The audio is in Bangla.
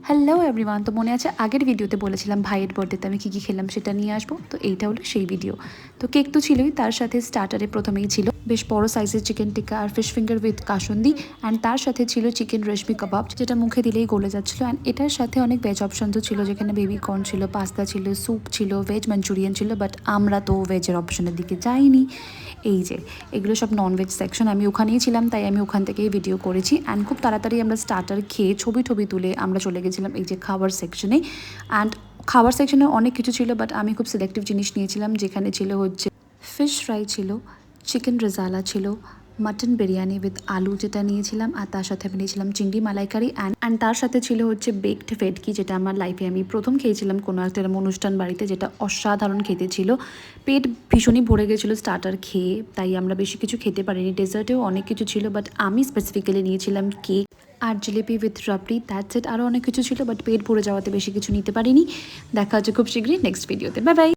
হ্যালো এভরিওয়ান, তো মনে আছে আগের ভিডিওতে বলেছিলাম ভাইয়ের বার্থডেতে আমি কী কী খেলাম সেটা নিয়ে আসবো। তো এইটা হলো সেই ভিডিও। তো কেক তো ছিলই, তার সাথে স্টার্টারে প্রথমেই ছিল বেশ বড় সাইজের চিকেন টিক্কা আর fish finger with kasundi, and তার সাথে ছিল চিকেন রেশমি কাবাব, যেটা মুখে দিলেই গলে যাচ্ছিলো। অ্যান্ড এটার সাথে অনেক ভেজ অপশন তো ছিল, যেখানে বেবি কর্ন ছিল, পাস্তা ছিল, স্যুপ ছিল, ভেজ মাঞ্চুরিয়ান ছিল, বাট আমরা তো ভেজের অপশনের দিকে যাইনি। এই যে এগুলো সব ননভেজ সেকশন, আমি ওখানেই ছিলাম তাই আমি ওখান থেকেই ভিডিও করেছি। অ্যান্ড খুব তাড়াতাড়ি আমরা স্টার্টার খেয়ে ছবি তুলে আমরা চলে গেছিলাম এই যে খাবার সেকশনে। অ্যান্ড খাবার সেকশনে অনেক কিছু ছিল, বাট আমি খুব সিলেক্টিভ জিনিস নিয়েছিলাম, যেখানে ছিল হচ্ছে ফিশ ফ্রাই ছিল, চিকেন রেজালা ছিল, মাটন বিরিয়ানি উইথ আলু যেটা নিয়েছিলাম, আর তার সাথে আমি নিয়েছিলাম চিংড়ি মালাইকারি, অ্যান্ড তার সাথে ছিল হচ্ছে বেকড ভেটকি, যেটা আমার লাইফে আমি প্রথম খেয়েছিলাম কোনো একটা অনুষ্ঠান বাড়িতে, যেটা অসাধারণ খেতে ছিল। পেট ভীষণই ভরে গেছিলো স্টার্টার খেয়ে, তাই আমরা বেশি কিছু খেতে পারিনি। ডেজার্টেও অনেক কিছু ছিল, বাট আমি স্পেসিফিক্যালি নিয়েছিলাম কেক আর jalebi with rabri, that's it. আরও অনেক কিছু ছিল, বাট পেট ভরে যাওয়াতে বেশি কিছু নিতে পারিনি। দেখা হচ্ছে খুব শীঘ্রই নেক্সট ভিডিওতে। Bye bye.